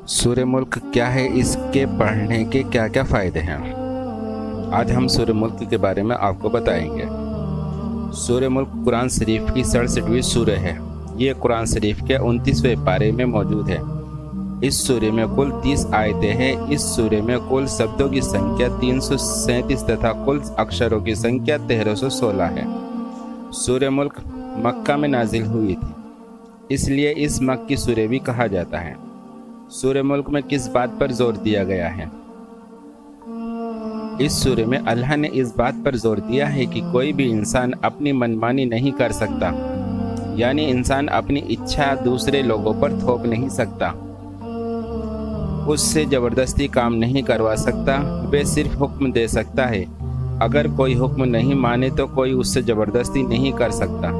سورہ ملک کیا ہے، اس کے پڑھنے کے کیا کیا فائدے ہیں؟ آج ہم سورہ ملک کے بارے میں آپ کو بتائیں گے۔ سورہ ملک قرآن شریف کی 67ویں سورہ ہے۔ یہ قرآن شریف کے 29ویں پارے میں موجود ہے۔ اس سورہ میں کل 30 آیتیں ہیں۔ اس سورہ میں کل شبدوں کی سنکھیا 337 تتھا کل اکشروں کی سنکھیا 1316 ہے۔ سورہ ملک مکہ میں نازل ہوئی تھی، اس لیے اس مکی سورہ بھی کہا جاتا ہے۔ سورہ ملک میں کس بات پر زور دیا گیا ہے؟ اس سورہ میں اللہ نے اس بات پر زور دیا ہے کہ کوئی بھی انسان اپنی منمانی نہیں کر سکتا، یعنی انسان اپنی اچھا دوسرے لوگوں پر تھوپ نہیں سکتا، اس سے زبردستی کام نہیں کروا سکتا، وہ صرف حکم دے سکتا ہے۔ اگر کوئی حکم نہیں مانے تو کوئی اس سے زبردستی نہیں کر سکتا۔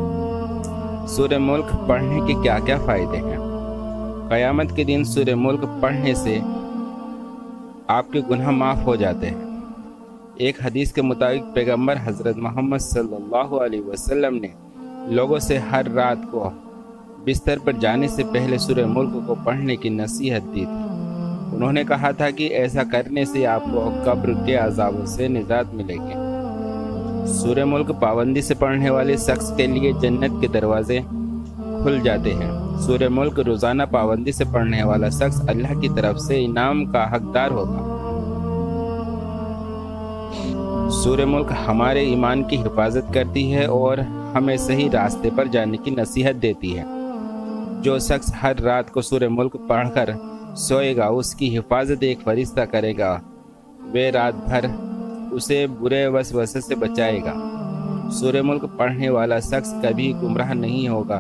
سورہ ملک پڑھنے کے کیا کیا فائدے ہیں؟ قیامت کے دن سورہ ملک پڑھنے سے آپ کے گناہ معاف ہو جاتے ہیں۔ ایک حدیث کے مطابق پیغمبر حضرت محمد صلی اللہ علیہ وسلم نے لوگوں سے ہر رات کو بستر پر جانے سے پہلے سورہ ملک کو پڑھنے کی نصیحت دی تھی۔ انہوں نے کہا تھا کہ ایسا کرنے سے آپ کو قبر کے عذابوں سے نجات ملے گی۔ سورہ ملک پابندی سے پڑھنے والے شخص کے لیے جنت کے دروازے کھل جاتے ہیں۔ سورہ ملک روزانہ پابندی سے پڑھنے والا شخص اللہ کی طرف سے انعام کا حقدار ہوگا۔ سورہ ملک ہمارے ایمان کی حفاظت کرتی ہے اور ہمیں صحیح راستے پر جانے کی نصیحت دیتی ہے۔ جو شخص ہر رات کو سورہ ملک پڑھ کر سوئے گا، اس کی حفاظت ایک فرشتہ کرے گا، وہ رات بھر اسے برے وسوسے سے بچائے گا۔ سورہ ملک پڑھنے والا شخص کبھی گمراہ نہیں ہوگا،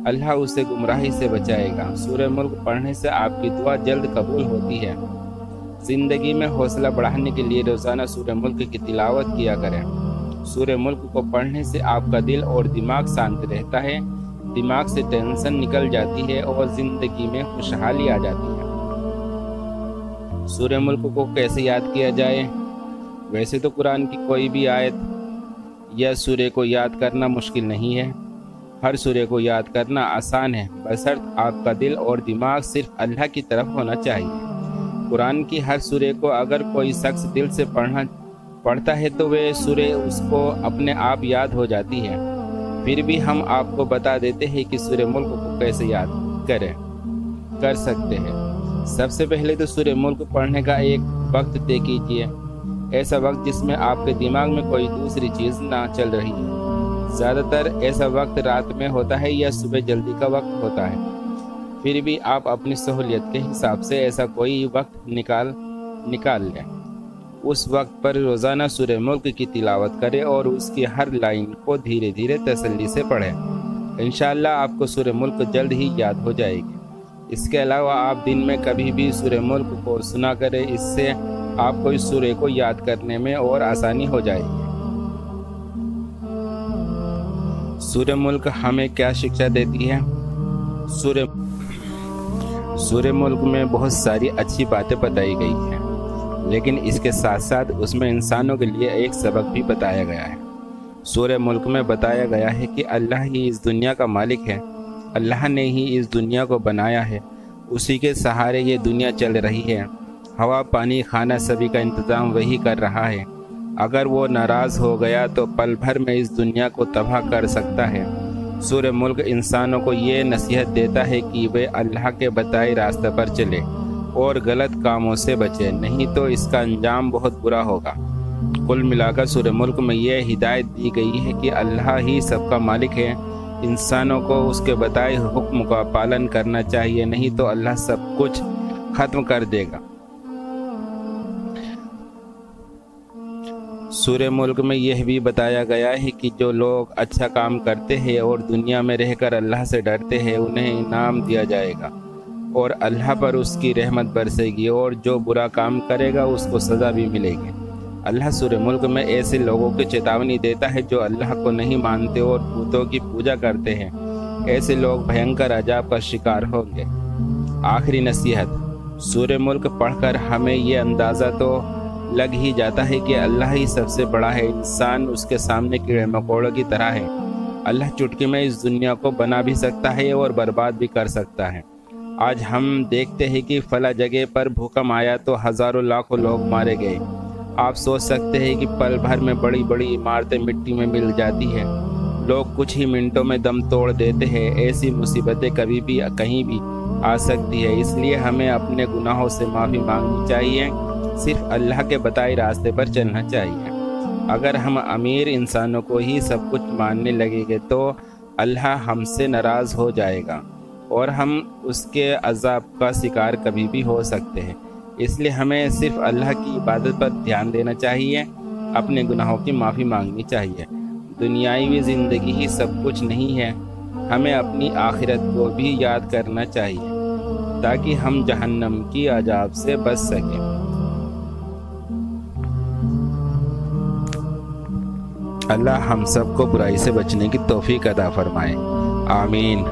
اللہ اسے گمراہی سے بچائے گا۔ سورہ ملک پڑھنے سے آپ کی دعا جلد قبول ہوتی ہے۔ زندگی میں حوصلہ بڑھانے کے لیے روزانہ سورہ ملک کی تلاوت کیا کریں۔ سورہ ملک کو پڑھنے سے آپ کا دل اور دماغ شانت رہتا ہے، دماغ سے ٹینشن نکل جاتی ہے اور زندگی میں خوشحالی آ جاتی ہے۔ سورہ ملک کو کیسے یاد کیا جائے؟ ویسے تو قرآن کی کوئی بھی آیت یا سورہ کو یاد کرنا مشکل نہیں ہے، ہر سورہ کو یاد کرنا آسان ہے، بشرط آپ کا دل اور دماغ صرف اللہ کی طرف ہونا چاہیے۔ قرآن کی ہر سورہ کو اگر کوئی شخص دل سے پڑھتا ہے تو وہ سورہ اس کو اپنے آپ یاد ہو جاتی ہے۔ پھر بھی ہم آپ کو بتا دیتے ہیں کہ سورہ ملک کو کیسے یاد کر سکتے ہیں۔ سب سے پہلے تو سورہ ملک پڑھنے کا ایک وقت طے کیجیے، ایسا وقت جس میں آپ کے دماغ میں کوئی دوسری چیز نہ چل رہی ہے۔ زیادہ تر ایسا وقت رات میں ہوتا ہے یا صبح جلدی کا وقت ہوتا ہے۔ پھر بھی آپ اپنی سہولیت کے حساب سے ایسا کوئی وقت نکال لیں۔ اس وقت پر روزانہ سورہ ملک کی تلاوت کریں اور اس کی ہر لائن کو دھیرے دھیرے تسلی سے پڑھیں۔ انشاءاللہ آپ کو سورہ ملک جلد ہی یاد ہو جائے گی۔ اس کے علاوہ آپ دن میں کبھی بھی سورہ ملک کو سنا کریں، اس سے آپ کو اس سورہ کو یاد کرنے میں اور آسانی ہو جائے گی۔ سورہ ملک ہمیں کیا شکشا دیتی ہے؟ سورہ ملک میں بہت ساری اچھی باتیں بتائی گئی ہیں، لیکن اس کے ساتھ ساتھ اس میں انسانوں کے لیے ایک سبق بھی بتایا گیا ہے۔ سورہ ملک میں بتایا گیا ہے کہ اللہ ہی اس دنیا کا مالک ہے، اللہ نے ہی اس دنیا کو بنایا ہے، اسی کے سہارے یہ دنیا چل رہی ہے۔ ہوا، پانی، کھانا سبھی کا انتظام وہی کر رہا ہے۔ اگر وہ ناراض ہو گیا تو پل بھر میں اس دنیا کو تباہ کر سکتا ہے۔ سورہ ملک انسانوں کو یہ نصیحت دیتا ہے کہ وہ اللہ کے بتائے راستے پر چلے اور غلط کاموں سے بچے، نہیں تو اس کا انجام بہت برا ہوگا۔ کل ملا کر سورہ ملک میں یہ ہدایت دی گئی ہے کہ اللہ ہی سب کا مالک ہے، انسانوں کو اس کے بتائے حکم کا پالن کرنا چاہیے، نہیں تو اللہ سب کچھ ختم کر دے گا۔ سورہ ملک میں یہ بھی بتایا گیا ہے کہ جو لوگ اچھا کام کرتے ہیں اور دنیا میں رہ کر اللہ سے ڈرتے ہیں، انہیں انعام دیا جائے گا اور اللہ پر اس کی رحمت برسے گی، اور جو برا کام کرے گا اس کو سزا بھی ملے گی۔ اللہ سورہ ملک میں ایسے لوگوں کی چیتاونی دیتا ہے جو اللہ کو نہیں مانتے اور بتوں کی پوجا کرتے ہیں، ایسے لوگ بھینکر عذاب کا شکار ہوں گے۔ آخری نصیحت، سورہ ملک پڑھ کر ہمیں یہ اندازہ تو لگ ہی جاتا ہے کہ اللہ ہی سب سے بڑا ہے، انسان اس کے سامنے کیڑے مکوڑوں کی طرح ہے۔ اللہ چٹکی میں اس دنیا کو بنا بھی سکتا ہے اور برباد بھی کر سکتا ہے۔ آج ہم دیکھتے ہیں کہ فلاں جگہ پر بھوکم آیا تو ہزاروں لاکھوں لوگ مارے گئے۔ آپ سوچ سکتے ہیں کہ پل بھر میں بڑی بڑی عمارتیں مٹی میں مل جاتی ہیں، لوگ کچھ ہی منٹوں میں دم توڑ دیتے ہیں۔ ایسی مصیبتیں کبھی بھی کہیں بھی آ سکتی ہے، اس لیے ہمیں اپنے گناہوں سے معافی مانگنی چاہیے، صرف اللہ کے بتائے راستے پر چلنا چاہیے۔ اگر ہم امیر انسانوں کو ہی سب کچھ ماننے لگیں گے تو اللہ ہم سے ناراض ہو جائے گا اور ہم اس کے عذاب کا شکار کبھی بھی ہو سکتے ہیں۔ اس لیے ہمیں صرف اللہ کی عبادت پر دھیان دینا چاہیے، اپنے گناہوں کی معافی مانگنی چاہیے۔ دنیاوی زندگی ہی سب کچھ نہیں ہے، ہمیں اپنی آخرت کو بھی یاد کرنا چاہیے تاکہ ہم جہنم کی عذاب سے بچ سکیں۔ اللہ ہم سب کو برائی سے بچنے کی توفیق عطا فرمائے، آمین۔